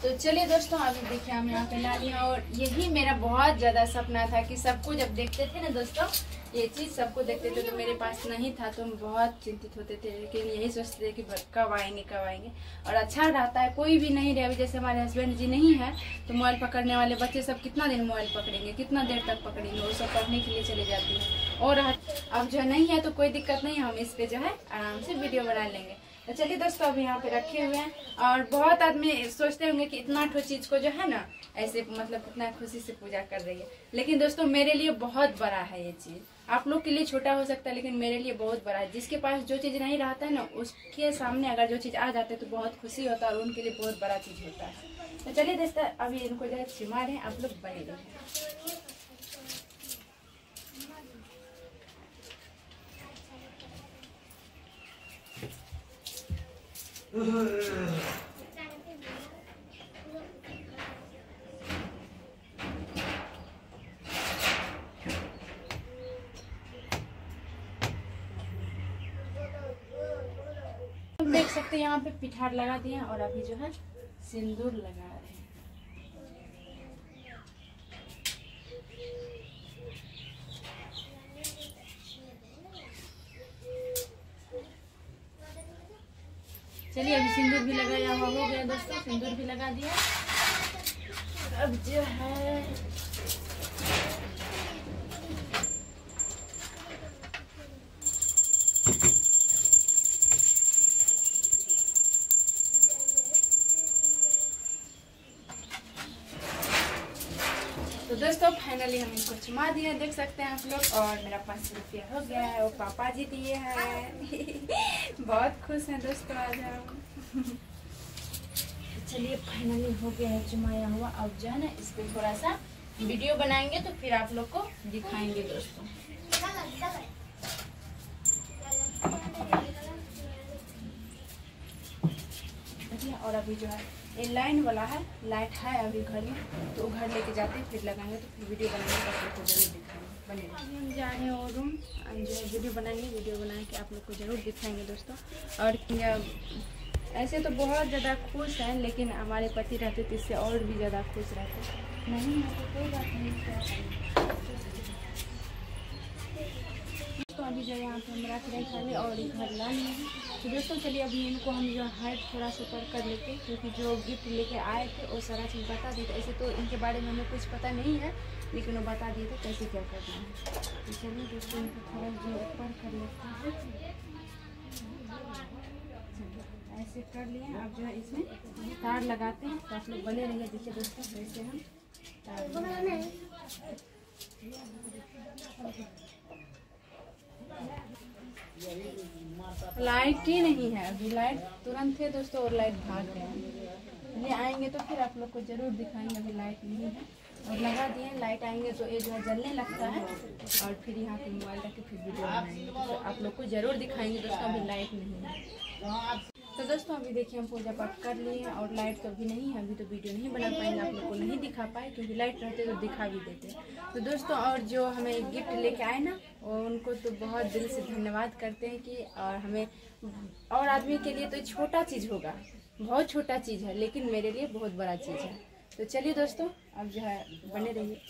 तो चलिए दोस्तों, अभी देखिए हम यहाँ पे ला लिए। और यही मेरा बहुत ज़्यादा सपना था कि सबको जब देखते थे ना दोस्तों, ये चीज़ सबको देखते थे, तो मेरे पास नहीं था तो हम बहुत चिंतित होते थे। लेकिन यही सोचते थे कि कब आएंगे कब आएंगे। और अच्छा रहता है, कोई भी नहीं रहे। अभी जैसे हमारे हस्बैंड जी नहीं है तो मोबाइल पकड़ने वाले बच्चे सब कितना दिन मोबाइल पकड़ेंगे, कितना देर तक पकड़ेंगे, वो सब पढ़ने के लिए चले जाती है। और अब जो नहीं है तो कोई दिक्कत नहीं, हम इस पे जो है आराम से वीडियो बना लेंगे। तो चलिए दोस्तों, अभी यहाँ पे रखे हुए हैं। और बहुत आदमी सोचते होंगे कि इतना ठो चीज को जो है ना ऐसे मतलब कितना खुशी से पूजा कर रही है। लेकिन दोस्तों मेरे लिए बहुत बड़ा है ये चीज। आप लोग के लिए छोटा हो सकता है लेकिन मेरे लिए बहुत बड़ा है। जिसके पास जो चीज नहीं रहता है ना, उसके सामने अगर जो चीज आ जाते है तो बहुत खुशी होता है और उनके लिए बहुत बड़ा चीज होता है। तो चलिए दोस्तों, अभी इनको जो है छिमा रहे हैं, आप लोग बने रहिए। देख सकते हैं यहाँ पे पिठार लगा दिए हैं और अभी जो है सिंदूर लगा रहे हैं। चलिए, अभी सिंदूर भी लगाया हुआ हो गया दोस्तों, सिंदूर भी लगा दिया। अब जो है तो दोस्तों फाइनली हम इनको छिमा दिए, देख सकते हैं आप लोग। और मेरा 500 रुपया हो गया है, वो पापा जी दिए हैं। बहुत खुश हैं दोस्तों आज हम। चलिए फाइनली हो गया है छिमाया हुआ। अब जो है ना इस पे थोड़ा सा वीडियो बनाएंगे तो फिर आप लोग को दिखाएंगे दोस्तों। और अभी जो है ये लाइन वाला है, लाइट है अभी घर में, तो घर लेके जाते हैं फिर लगाएंगे तो फिर वीडियो बनाएंगे तो आप लोग को जरूर दिखाएंगे। बनेगा। अभी हम जा रहे हैं और रूम जो है वीडियो बनाएंगे, वीडियो बना के आप लोग को जरूर दिखाएंगे दोस्तों। और ऐसे तो बहुत ज़्यादा खुश हैं, लेकिन हमारे पति रहते तो इससे और भी ज़्यादा खुश रहते। नहीं है तो कोई बात नहीं। तो अभी जो यहाँ पे हम रख रहे खाली और घर ला लिए हैं। तो दोस्तों चलिए अभी इनको हम जो हाइट थोड़ा सा ऊपर कर लेते हैं, क्योंकि जो गिफ्ट लेके आए थे वो सारा चीज़ बता दिए थे। ऐसे तो इनके बारे में हमें कुछ पता नहीं है, लेकिन वो बता दिए थे कैसे क्या करना है। तो चलिए दोस्तों इनको थोड़ा जो ऊपर कर लेते हैं, ऐसे कर लिए। अब जो है इसमें तार लगाते हैं तो आप लोग बने रहिए। देखिए दोस्तों कैसे हम तार लाइट ही नहीं है अभी। लाइट तुरंत है दोस्तों और लाइट भाग गया। ये आएंगे तो फिर आप लोग को जरूर दिखाएंगे। अभी लाइट नहीं है और लगा दिए। लाइट आएंगे तो ये जो है जलने लगता है और फिर यहाँ पे मोबाइल रख के फिर वीडियो बनाएंगे तो आप लोग को जरूर दिखाएंगे दोस्तों। अभी लाइट नहीं है। तो दोस्तों अभी देखिए हम पूजा पाठ कर लिए हैं और लाइट तो अभी नहीं है। अभी तो वीडियो नहीं बना पाएंगे, आप लोग को नहीं दिखा पाए, क्योंकि लाइट रहते तो दिखा भी देते। तो दोस्तों और जो हमें गिफ्ट लेके आए ना, उनको तो बहुत दिल से धन्यवाद करते हैं कि और हमें और आदमी के लिए तो छोटा चीज़ होगा, बहुत छोटा चीज़ है, लेकिन मेरे लिए बहुत बड़ा चीज़ है। तो चलिए दोस्तों अब जो है बने रहिए।